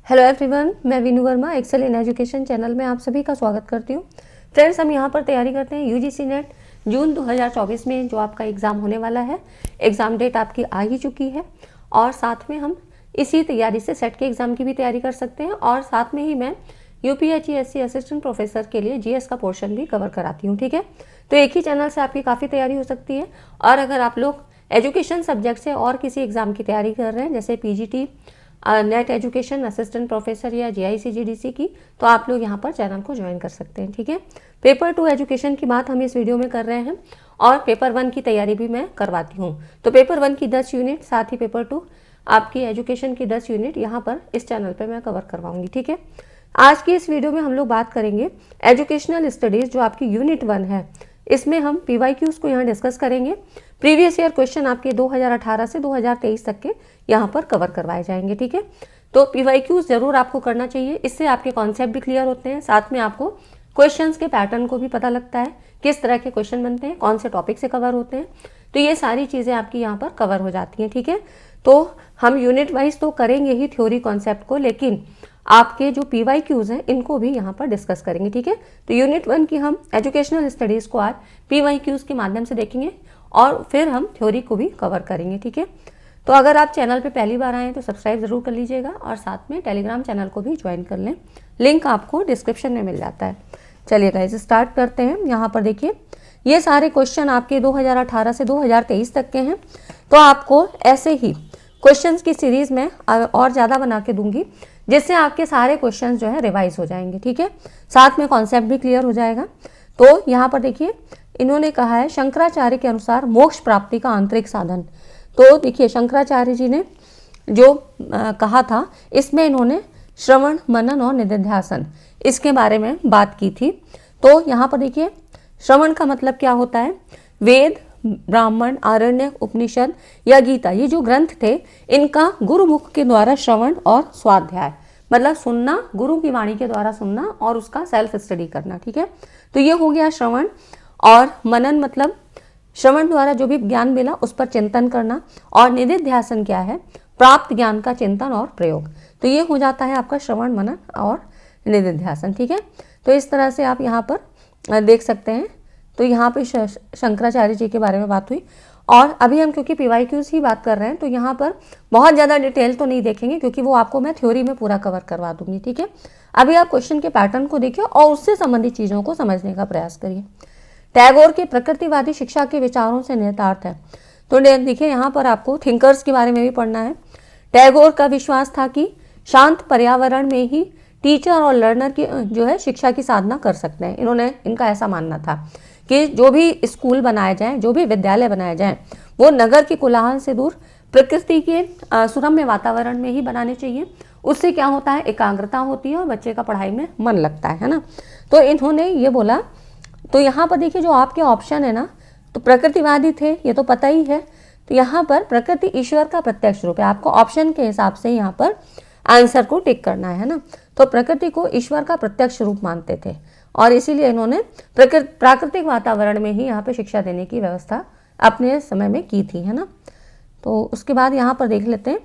Hello everyone, मैं Veenu Verma excel in education channel में आप सभी का स्वागत करती हूँ। फ्रेंड्स, हम यहाँ पर तैयारी करते हैं यूजीसी नेट जून 2024 में जो आपका एग्ज़ाम होने वाला है। एग्ज़ाम डेट आपकी आ ही चुकी है और साथ में हम इसी तैयारी से सेट के एग्ज़ाम की भी तैयारी कर सकते हैं और साथ में ही मैं यूपीएचईएससी असिस्टेंट प्रोफेसर के लिए जीएस का पोर्शन भी कवर कराती हूँ। ठीक है, तो एक ही चैनल से आपकी काफ़ी तैयारी हो सकती है। और अगर आप लोग एजुकेशन सब्जेक्ट से और किसी एग्ज़ाम की तैयारी कर रहे हैं जैसे PGT, net education assistant professor या जीआईसी-जीडीसी की, तो आप लोग यहाँ पर चैनल को ज्वाइन कर सकते हैं। ठीक है, पेपर 2 एजुकेशन की बात हम इस वीडियो में कर रहे हैं और पेपर 1 की तैयारी भी मैं करवाती हूँ। तो पेपर 1 की 10 यूनिट, साथ ही पेपर 2 आपकी एजुकेशन की 10 यूनिट यहाँ पर इस चैनल पर मैं कवर करवाऊँगी। ठीक है, आज की इस वीडियो में हम लोग बात करेंगे एजुकेशनल स्टडीज़ जो आपकी यूनिट 1 है। इसमें हम पीवाईक्यूज़ को यहाँ डिस्कस करेंगे। प्रीवियस ईयर क्वेश्चन आपके 2018 से 2023 तक के यहाँ पर कवर करवाए जाएंगे। ठीक है, तो पीवाईक्यूज़ ज़रूर आपको करना चाहिए, इससे आपके कॉन्सेप्ट भी क्लियर होते हैं, साथ में आपको क्वेश्चंस के पैटर्न को भी पता लगता है, किस तरह के क्वेश्चन बनते हैं, कौन से टॉपिक से कवर होते हैं। तो ये सारी चीज़ें आपकी यहाँ पर कवर हो जाती हैं। ठीक है, तो हम यूनिट वाइज तो करेंगे ही थ्योरी कॉन्सेप्ट को, लेकिन आपके जो पीवाईक्यूज़ हैं इनको भी यहाँ पर डिस्कस करेंगे। ठीक है, तो यूनिट 1 की हम एजुकेशनल स्टडीज़ को आज पीवाईक्यूज़ के माध्यम से देखेंगे और फिर हम थ्योरी को भी कवर करेंगे। ठीक है, तो अगर आप चैनल पे पहली बार आए हैं तो सब्सक्राइब ज़रूर कर लीजिएगा और साथ में टेलीग्राम चैनल को भी ज्वाइन कर लें, लिंक आपको डिस्क्रिप्शन में मिल जाता है। चलिए गाइस, स्टार्ट करते हैं। यहाँ पर देखिए, ये सारे क्वेश्चन आपके 2018 से 2023 तक के हैं। तो आपको ऐसे ही क्वेश्चंस की सीरीज़ में और ज़्यादा बना के दूंगी, जिससे आपके सारे क्वेश्चंस जो है रिवाइज हो जाएंगे। ठीक है, साथ में कॉन्सेप्ट भी क्लियर हो जाएगा। तो यहाँ पर देखिए, इन्होंने कहा है शंकराचार्य के अनुसार मोक्ष प्राप्ति का आंतरिक साधन। तो देखिए, शंकराचार्य जी ने जो कहा था, इसमें इन्होंने श्रवण, मनन और निधिध्यासन इसके बारे में बात की थी। तो यहाँ पर देखिए, श्रवण का मतलब क्या होता है? वेद, ब्राह्मण, आरण्यक, उपनिषद या गीता, ये जो ग्रंथ थे इनका गुरुमुख के द्वारा श्रवण और स्वाध्याय, मतलब सुनना, गुरु की वाणी के द्वारा सुनना और उसका सेल्फ स्टडी करना। ठीक है, तो ये हो गया श्रवण। और मनन मतलब श्रवण द्वारा जो भी ज्ञान मिला उस पर चिंतन करना। और निधिध्यासन क्या है? प्राप्त ज्ञान का चिंतन और प्रयोग। तो ये हो जाता है आपका श्रवण, मनन और निधिध्यासन। ठीक है, तो इस तरह से आप यहाँ पर देख सकते हैं। तो यहाँ पे शंकराचार्य जी के बारे में बात हुई। और अभी हम क्योंकि पीवाईक्यूज़ ही बात कर रहे हैं तो यहाँ पर बहुत ज़्यादा डिटेल तो नहीं देखेंगे, क्योंकि वो आपको मैं थ्योरी में पूरा कवर करवा दूंगी। ठीक है, अभी आप क्वेश्चन के पैटर्न को देखिए और उससे संबंधित चीज़ों को समझने का प्रयास करिए। टैगोर के प्रकृतिवादी शिक्षा के विचारों से निहितार्थ है। तो देखिए, यहाँ पर आपको थिंकर्स के बारे में भी पढ़ना है। टैगोर का विश्वास था कि शांत पर्यावरण में ही टीचर और लर्नर की जो है शिक्षा की साधना कर सकते हैं। इनका ऐसा मानना था कि जो भी स्कूल बनाए जाएं, जो भी विद्यालय बनाए जाएं, वो नगर के कोलाहल से दूर प्रकृति के सुरम्य वातावरण में ही बनाने चाहिए। उससे क्या होता है? एकाग्रता होती है और बच्चे का पढ़ाई में मन लगता है ना। तो इन्होंने ये बोला। तो यहाँ पर देखिए, जो आपके ऑप्शन है ना, तो प्रकृतिवादी थे, ये तो पता ही है। तो यहाँ पर प्रकृति ईश्वर का प्रत्यक्ष रूप है। आपको ऑप्शन के हिसाब से यहाँ पर आंसर को टिक करना है ना। तो प्रकृति को ईश्वर का प्रत्यक्ष रूप मानते थे और इसीलिए इन्होंने प्राकृतिक वातावरण में ही यहाँ पे शिक्षा देने की व्यवस्था अपने समय में की थी, है ना। तो उसके बाद यहाँ पर देख लेते हैं,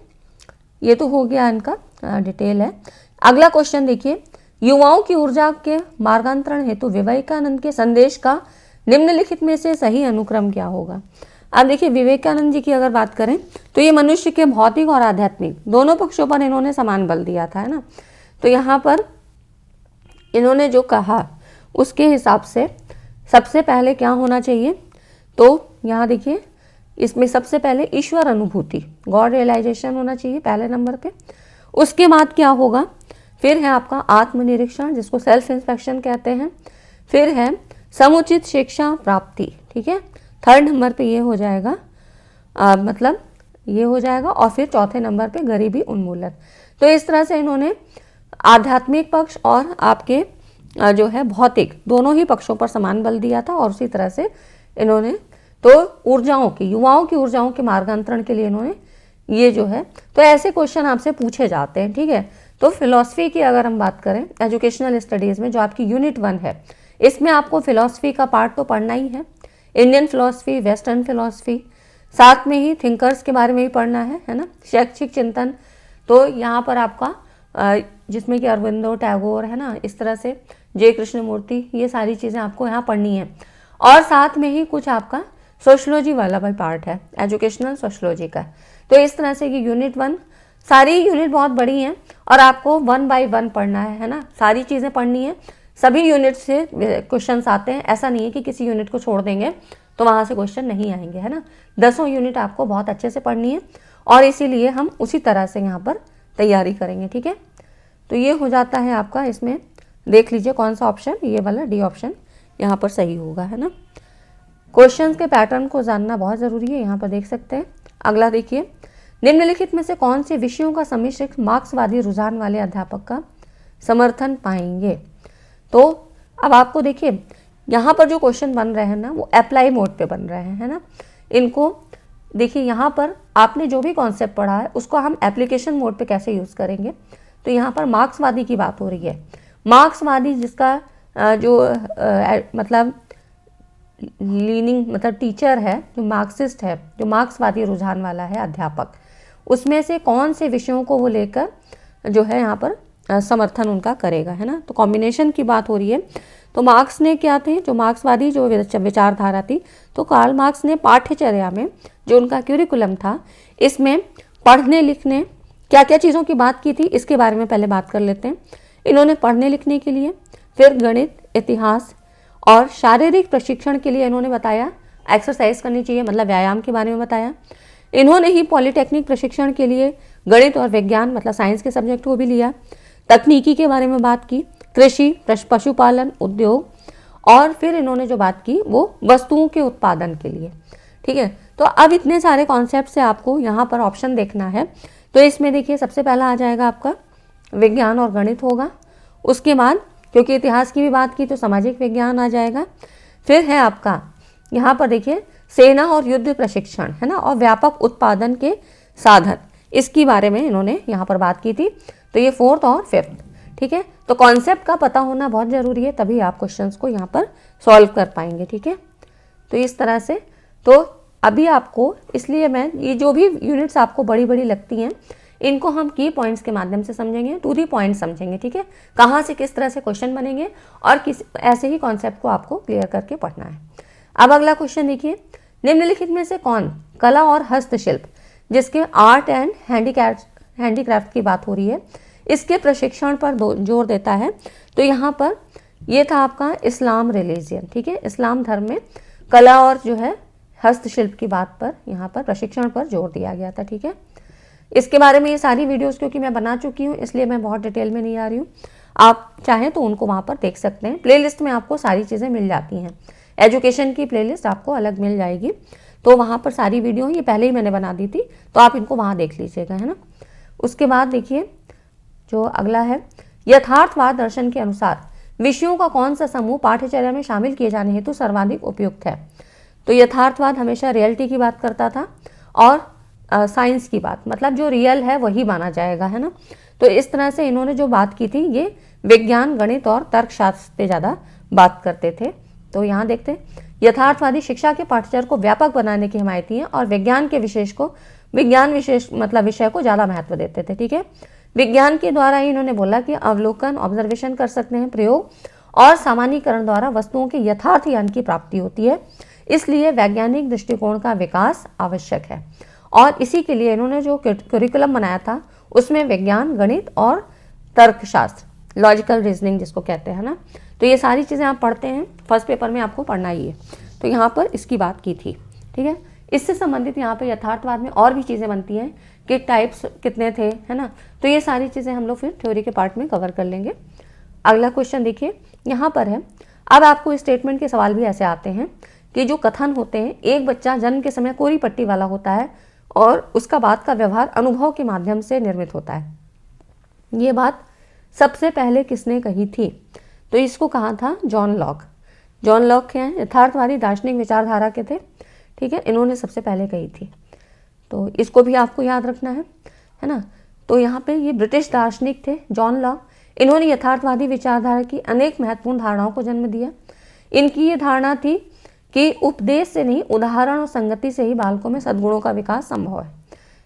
ये तो हो गया इनका डिटेल है। अगला क्वेश्चन देखिए, युवाओं की ऊर्जा के मार्गांतरण हेतु विवेकानंद के संदेश का निम्नलिखित में से सही अनुक्रम क्या होगा? अब देखिए, विवेकानंद जी की अगर बात करें तो ये मनुष्य के भौतिक और आध्यात्मिक दोनों पक्षों पर इन्होंने समान बल दिया था, है ना। तो यहाँ पर इन्होंने जो कहा उसके हिसाब से सबसे पहले क्या होना चाहिए? तो यहाँ देखिए, इसमें सबसे पहले ईश्वर अनुभूति, गॉड रियलाइजेशन होना चाहिए पहले नंबर पे। उसके बाद क्या होगा? फिर है आपका आत्मनिरीक्षण, जिसको सेल्फ इंस्पेक्शन कहते हैं। फिर है समुचित शिक्षा प्राप्ति। ठीक है, थर्ड नंबर पे ये हो जाएगा, मतलब ये हो जाएगा। और फिर चौथे नंबर पे गरीबी उन्मूलन। तो इस तरह से इन्होंने आध्यात्मिक पक्ष और आपके जो है भौतिक, दोनों ही पक्षों पर समान बल दिया था। और उसी तरह से इन्होंने तो ऊर्जाओं की, युवाओं की ऊर्जाओं के मार्गांतरण के लिए इन्होंने ये जो है, तो ऐसे क्वेश्चन आपसे पूछे जाते हैं। ठीक है, तो फिलॉसफी की अगर हम बात करें एजुकेशनल स्टडीज़ में, जो आपकी यूनिट 1 है, इसमें आपको फिलॉसफी का पार्ट तो पढ़ना ही है। इंडियन फिलॉसफी, वेस्टर्न फिलॉसफी, साथ में ही थिंकर्स के बारे में भी पढ़ना है ना, शैक्षिक चिंतन। तो यहाँ पर आपका जिसमें कि अरविंदो, टैगोर, है ना, इस तरह से जे कृष्णमूर्ति, ये सारी चीज़ें आपको यहाँ पढ़नी है। और साथ में ही कुछ आपका सोशलॉजी वाला भी पार्ट है, एजुकेशनल सोशलॉजी का। तो इस तरह से कि यूनिट 1, सारी यूनिट बहुत बड़ी हैं और आपको 1 बाय 1 पढ़ना है ना, सारी चीज़ें पढ़नी है। सभी यूनिट से क्वेश्चंस आते हैं, ऐसा नहीं है कि किसी यूनिट को छोड़ देंगे तो वहाँ से क्वेश्चन नहीं आएंगे, है ना। 10 यूनिट आपको बहुत अच्छे से पढ़नी है और इसीलिए हम उसी तरह से यहाँ पर तैयारी करेंगे, ठीक है। तो ये हो जाता है आपका, इसमें देख लीजिए कौन सा ऑप्शन, ये वाला डी ऑप्शन यहाँ पर सही होगा, है ना। क्वेश्चंस के पैटर्न को जानना बहुत ज़रूरी है, यहाँ पर देख सकते हैं। अगला देखिए, निम्नलिखित में से कौन से विषयों का सम्मिश्र मार्क्सवादी रुझान वाले अध्यापक का समर्थन पाएंगे। तो अब आपको देखिए यहाँ पर जो क्वेश्चन बन रहे हैं ना, वो अप्लाई मोड पे बन रहे हैं, है ना। इनको देखिए, यहाँ पर आपने जो भी कॉन्सेप्ट पढ़ा है उसको हम एप्लीकेशन मोड पे कैसे यूज़ करेंगे। तो यहाँ पर मार्क्सवादी की बात हो रही है। मार्क्सवादी जिसका मतलब लीनिंग, मतलब टीचर है, जो मार्क्सिस्ट है, जो मार्क्सवादी रुझान वाला है अध्यापक, उसमें से कौन से विषयों को वो लेकर जो है यहाँ पर समर्थन उनका करेगा, है ना। तो कॉम्बिनेशन की बात हो रही है। तो मार्क्स ने क्या थे, जो मार्क्सवादी जो विचारधारा थी, तो कार्ल मार्क्स ने पाठ्यचर्या में जो उनका क्यूरिकुलम था, इसमें पढ़ने लिखने क्या क्या चीज़ों की बात की थी, इसके बारे में पहले बात कर लेते हैं। इन्होंने पढ़ने लिखने के लिए, फिर गणित, इतिहास और शारीरिक प्रशिक्षण के लिए इन्होंने बताया एक्सरसाइज करनी चाहिए, मतलब व्यायाम के बारे में बताया। इन्होंने ही पॉलिटेक्निक प्रशिक्षण के लिए गणित और विज्ञान, मतलब साइंस के सब्जेक्ट को भी लिया। तकनीकी के बारे में बात की, कृषि, पशुपालन, उद्योग, और फिर इन्होंने जो बात की वो वस्तुओं के उत्पादन के लिए, ठीक है। तो अब इतने सारे कॉन्सेप्ट से आपको यहाँ पर ऑप्शन देखना है। तो इसमें देखिए सबसे पहला आ जाएगा आपका विज्ञान और गणित होगा। उसके बाद क्योंकि इतिहास की भी बात की तो सामाजिक विज्ञान आ जाएगा। फिर है आपका यहाँ पर देखिए सेना और युद्ध प्रशिक्षण, है ना, और व्यापक उत्पादन के साधन, इसकी बारे में इन्होंने यहाँ पर बात की थी। तो ये 4th और 5th, ठीक है। तो कॉन्सेप्ट का पता होना बहुत ज़रूरी है, तभी आप क्वेश्चंस को यहाँ पर सॉल्व कर पाएंगे, ठीक है। तो इस तरह से, तो अभी आपको, इसलिए मैं ये जो भी यूनिट्स आपको बड़ी बड़ी लगती हैं, इनको हम की पॉइंट्स के माध्यम से समझेंगे, टू दी पॉइंट समझेंगे, ठीक है। कहाँ से किस तरह से क्वेश्चन बनेंगे और किस ऐसे ही कॉन्सेप्ट को आपको क्लियर करके पढ़ना है। अब अगला क्वेश्चन देखिए, निम्नलिखित में से कौन कला और हस्तशिल्प, जिसके आर्ट एंड हैंडीक्राफ्ट की बात हो रही है, इसके प्रशिक्षण पर जोर देता है। तो यहाँ पर ये था आपका इस्लाम रिलीजियन, ठीक है। इस्लाम धर्म में कला और जो है हस्तशिल्प की बात पर, यहाँ पर प्रशिक्षण पर जोर दिया गया था, ठीक है। इसके बारे में ये सारी वीडियोस क्योंकि मैं बना चुकी हूँ, इसलिए मैं बहुत डिटेल में नहीं आ रही हूँ। आप चाहें तो उनको वहाँ पर देख सकते हैं। प्लेलिस्ट में आपको सारी चीज़ें मिल जाती हैं। एजुकेशन की प्लेलिस्ट आपको अलग मिल जाएगी, तो वहाँ पर सारी वीडियो ये पहले ही मैंने बना दी थी, तो आप इनको वहाँ देख लीजिएगा, है ना। उसके बाद देखिए जो अगला है, यथार्थवाद दर्शन के अनुसार विषयों का कौन सा समूह पाठ्यचर्या में शामिल किए जाने हेतु सर्वाधिक उपयुक्त है। तो यथार्थवाद हमेशा रियलिटी की बात करता था और साइंस की बात, मतलब जो रियल है वही माना जाएगा, है ना। तो इस तरह से इन्होंने जो बात की थी, ये विज्ञान, गणित और तर्कशास्त्र से ज़्यादा बात करते थे। तो यहाँ देखते हैं, यथार्थवादी शिक्षा के पाठ्यचर्या को व्यापक बनाने की हिमायती हैं और विज्ञान के विज्ञान विशेष मतलब विषय को ज़्यादा महत्व देते थे, ठीक है। विज्ञान के द्वारा ही इन्होंने बोला कि अवलोकन, ऑब्जर्वेशन कर सकते हैं, प्रयोग और सामान्यीकरण द्वारा वस्तुओं के यथार्थ ज्ञान की प्राप्ति होती है, इसलिए वैज्ञानिक दृष्टिकोण का विकास आवश्यक है। और इसी के लिए इन्होंने जो करिकुलम बनाया था उसमें विज्ञान, गणित और तर्कशास्त्र, लॉजिकल रीजनिंग जिसको कहते हैं ना, तो ये सारी चीज़ें आप पढ़ते हैं, फर्स्ट पेपर में आपको पढ़ना ही है। तो यहाँ पर इसकी बात की थी, ठीक है। इससे संबंधित यहाँ पे यथार्थवाद में और भी चीज़ें बनती हैं कि टाइप्स कितने थे, है ना। तो ये सारी चीज़ें हम लोग फिर थ्योरी के पार्ट में कवर कर लेंगे। अगला क्वेश्चन देखिए यहाँ पर है। अब आपको स्टेटमेंट के सवाल भी ऐसे आते हैं कि जो कथन होते हैं, एक बच्चा जन्म के समय कोरी पट्टी वाला होता है और उसका बाद का व्यवहार अनुभव के माध्यम से निर्मित होता है। ये बात सबसे पहले किसने कही थी? तो इसको कहा था जॉन लॉक। जॉन लॉक क्या है? यथार्थवादी दार्शनिक विचारधारा के थे, ठीक है। इन्होंने सबसे पहले कही थी, तो इसको भी आपको याद रखना है ना। तो यहाँ पे ये ब्रिटिश दार्शनिक थे जॉन लॉक। इन्होंने यथार्थवादी विचारधारा की अनेक महत्वपूर्ण धारणाओं को जन्म दिया। इनकी ये धारणा थी कि उपदेश से नहीं, उदाहरण और संगति से ही बालकों में सद्गुणों का विकास संभव है।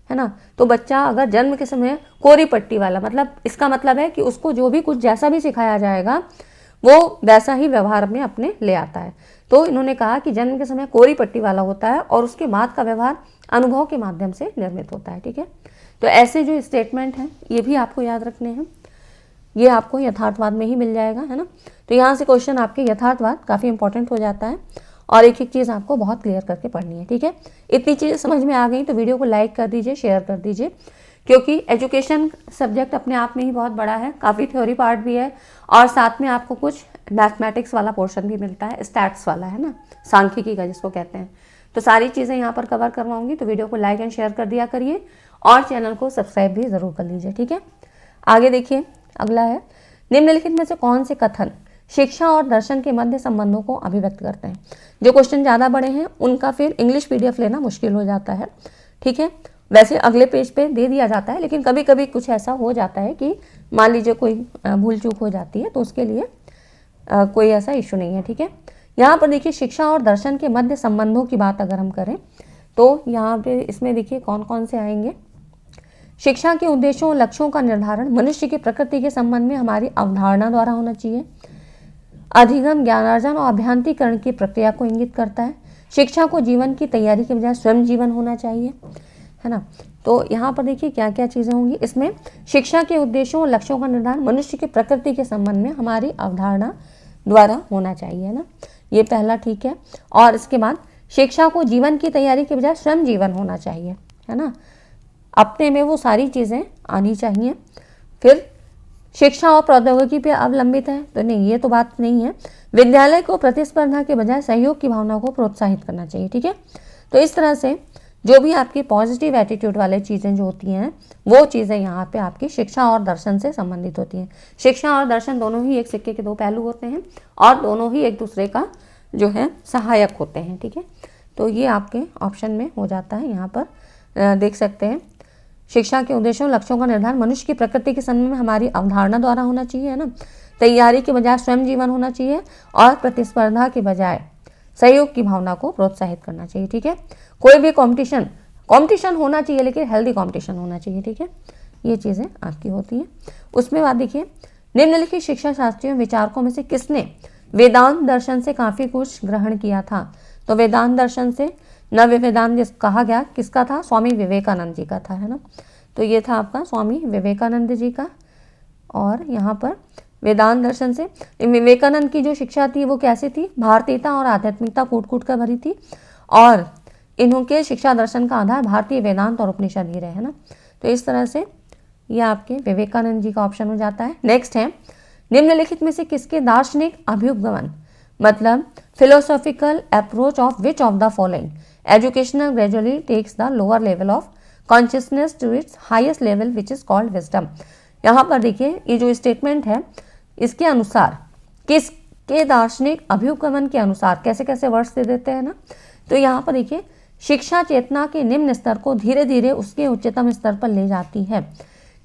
है ना। तो बच्चा अगर जन्म के समय कोरी पट्टी वाला, मतलब इसका मतलब है कि उसको जो भी कुछ जैसा भी सिखाया जाएगा वो वैसा ही व्यवहार में अपने ले आता है। तो इन्होंने कहा कि जन्म के समय कोरी पट्टी वाला होता है और उसके बाद का व्यवहार अनुभव के माध्यम से निर्मित होता है। ठीक है, तो ऐसे जो स्टेटमेंट हैं ये भी आपको याद रखने हैं, ये आपको यथार्थवाद में ही मिल जाएगा, है ना। तो यहाँ से क्वेश्चन आपके यथार्थवाद काफ़ी इंपॉर्टेंट हो जाता है और एक एक चीज़ आपको बहुत क्लियर करके पढ़नी है। ठीक है, इतनी चीज़ें समझ में आ गई तो वीडियो को लाइक कर दीजिए, शेयर कर दीजिए, क्योंकि एजुकेशन सब्जेक्ट अपने आप में ही बहुत बड़ा है, काफ़ी थ्योरी पार्ट भी है और साथ में आपको कुछ मैथमेटिक्स वाला पोर्शन भी मिलता है, स्टैट्स वाला, है ना, सांख्यिकी का जिसको कहते हैं। तो सारी चीज़ें यहाँ पर कवर करवाऊंगी, तो वीडियो को लाइक एंड शेयर कर दिया करिए और चैनल को सब्सक्राइब भी ज़रूर कर लीजिए। ठीक है, आगे देखिए, अगला है निम्नलिखित में से कौन से कथन शिक्षा और दर्शन के मध्य संबंधों को अभिव्यक्त करते हैं। जो क्वेश्चन ज़्यादा बड़े हैं उनका फिर इंग्लिश पीडीएफ लेना मुश्किल हो जाता है। ठीक है, वैसे अगले पेज पे दे दिया जाता है, लेकिन कभी कभी कुछ ऐसा हो जाता है कि मान लीजिए कोई भूल चूक हो जाती है, तो उसके लिए कोई ऐसा इशू नहीं है। ठीक है, यहाँ पर देखिए शिक्षा और दर्शन के मध्य संबंधों की बात अगर हम करें तो यहाँ पे इसमें देखिए कौन कौन से आएंगे। शिक्षा के उद्देश्यों और लक्ष्यों का निर्धारण मनुष्य की प्रकृति के संबंध में हमारी अवधारणा द्वारा होना चाहिए। अधिगम, ज्ञानार्जन और अभ्यांतीकरण की प्रक्रिया को इंगित करता है। शिक्षा को जीवन की तैयारी के बजाय स्वयं जीवन होना चाहिए, है ना। तो यहाँ पर देखिए क्या क्या चीज़ें होंगी इसमें। शिक्षा के उद्देश्यों और लक्ष्यों का निर्धारण मनुष्य की प्रकृति के संबंध में हमारी अवधारणा द्वारा होना चाहिए, है ना, ये पहला। ठीक है, और इसके बाद शिक्षा को जीवन की तैयारी के बजाय स्वयं जीवन होना चाहिए, है ना, अपने में वो सारी चीज़ें आनी चाहिए। फिर शिक्षा और प्रौद्योगिकी पे अवलंबित है, तो नहीं, ये तो बात नहीं है। विद्यालय को प्रतिस्पर्धा के बजाय सहयोग की भावना को प्रोत्साहित करना चाहिए। ठीक है, तो इस तरह से जो भी आपकी पॉजिटिव एटीट्यूड वाले चीज़ें जो होती हैं वो चीज़ें यहाँ पे आपकी शिक्षा और दर्शन से संबंधित होती हैं। शिक्षा और दर्शन दोनों ही एक सिक्के के दो पहलू होते हैं और दोनों ही एक दूसरे का जो है सहायक होते हैं। ठीक है, तो ये आपके ऑप्शन में हो जाता है, यहाँ पर देख सकते हैं। शिक्षा के उद्देश्यों लक्ष्यों का निर्धारण मनुष्य की प्रकृति के संबंध में हमारी अवधारणा द्वारा होना चाहिए, है ना, तैयारी के बजाय स्वयं जीवन होना चाहिए और प्रतिस्पर्धा के बजाय सहयोग की भावना को प्रोत्साहित करना चाहिए। ठीक है, कोई भी कंपटीशन होना चाहिए लेकिन हेल्दी कंपटीशन होना चाहिए। ठीक है, ये चीज़ें आपकी होती हैं। उसमें बाद देखिए निम्नलिखित शिक्षा शास्त्रियों विचारकों में से किसने वेदांत दर्शन से काफ़ी कुछ ग्रहण किया था। तो वेदांत दर्शन से नव्य वेदांत जिस कहा गया किसका था, स्वामी विवेकानंद जी का था, है ना। तो ये था आपका स्वामी विवेकानंद जी का। और यहाँ पर वेदांत दर्शन से विवेकानंद की जो शिक्षा थी वो कैसी थी, भारतीयता और आध्यात्मिकता कूट कूट कर भरी थी और इनके शिक्षा दर्शन का आधार भारतीय वेदांत और उपनिषद ही रहे, है ना। तो इस तरह से ये आपके विवेकानंद जी का ऑप्शन हो जाता है। नेक्स्ट है निम्नलिखित में से किसके दार्शनिक अभ्युपगमन, मतलब philosophical approach of which of the following educational gradually takes the lower level of consciousness to its highest level which is called wisdom. यहाँ पर देखिए ये जो स्टेटमेंट है इसके अनुसार किसके दार्शनिक अभ्युपगमन के अनुसार कैसे कैसे वर्ड्स दे देते हैं ना। तो यहाँ पर देखिए शिक्षा चेतना के निम्न स्तर को धीरे धीरे उसके उच्चतम स्तर पर ले जाती है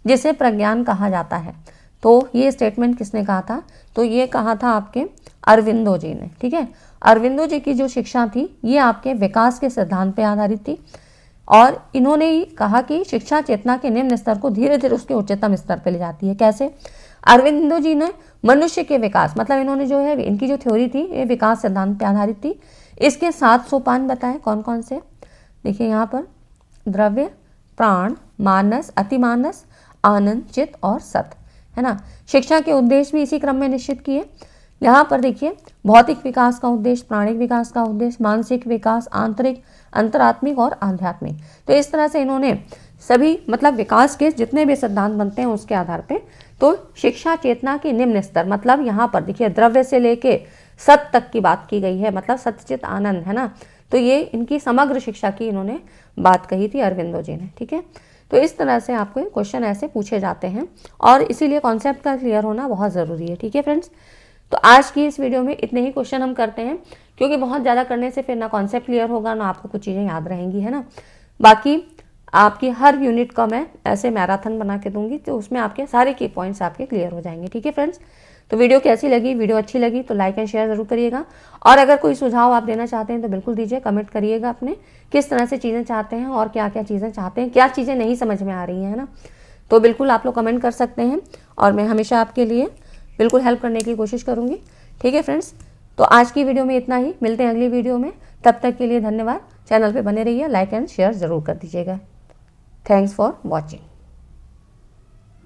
जिसे प्रज्ञान कहा जाता है। तो ये स्टेटमेंट किसने कहा था, तो ये कहा था आपके अरविंदो जी ने। ठीक है, अरविंदो जी की जो शिक्षा थी ये आपके विकास के सिद्धांत पर आधारित थी और इन्होंने ही कहा कि शिक्षा चेतना के निम्न स्तर को धीरे धीरे उसके उच्चतम स्तर पर ले जाती है। कैसे, अरविंदो जी ने मनुष्य के विकास, मतलब इन्होंने जो है इनकी जो थ्योरी थी ये विकास सिद्धांत पर आधारित थी। इसके 7 सोपान बताए कौन कौन से, देखिए यहाँ पर द्रव्य, प्राण, मानस, अतिमानस, आनंद, चित्त और सत, है ना। शिक्षा के उद्देश्य भी इसी क्रम में निश्चित किए। यहाँ पर देखिए भौतिक विकास का उद्देश्य, प्राणिक विकास का उद्देश्य, मानसिक विकास, आंतरिक, अंतरात्मिक और आध्यात्मिक। तो इस तरह से इन्होंने सभी मतलब विकास के जितने भी सिद्धांत बनते हैं उसके आधार पे तो शिक्षा चेतना के निम्न स्तर, मतलब यहाँ पर देखिए द्रव्य से लेके सत तक की बात की गई है, मतलब सतचित आनंद, है ना। तो ये इनकी समग्र शिक्षा की इन्होंने बात कही थी अरविंदो जी ने। ठीक है, तो इस तरह से आपको क्वेश्चन ऐसे पूछे जाते हैं और इसीलिए कॉन्सेप्ट का क्लियर होना बहुत ज़रूरी है। ठीक है फ्रेंड्स, तो आज की इस वीडियो में इतने ही क्वेश्चन हम करते हैं क्योंकि बहुत ज़्यादा करने से फिर ना कॉन्सेप्ट क्लियर होगा ना आपको कुछ चीज़ें याद रहेंगी, है ना। बाकी आपकी हर यूनिट का मैं ऐसे मैराथन बना के दूंगी तो उसमें आपके सारे की पॉइंट्स आपके क्लियर हो जाएंगे। ठीक है फ्रेंड्स, तो वीडियो कैसी लगी, वीडियो अच्छी लगी तो लाइक एंड शेयर ज़रूर करिएगा। और अगर कोई सुझाव आप देना चाहते हैं तो बिल्कुल दीजिए, कमेंट करिएगा अपने किस तरह से चीज़ें चाहते हैं और क्या क्या चीज़ें चाहते हैं, क्या चीज़ें नहीं समझ में आ रही हैं, है ना। तो बिल्कुल आप लोग कमेंट कर सकते हैं और मैं हमेशा आपके लिए बिल्कुल हेल्प करने की कोशिश करूँगी। ठीक है फ्रेंड्स, तो आज की वीडियो में इतना ही, मिलते हैं अगली वीडियो में। तब तक के लिए धन्यवाद। चैनल पे बने रहिए, लाइक एंड शेयर ज़रूर कर दीजिएगा। Thanks for watching.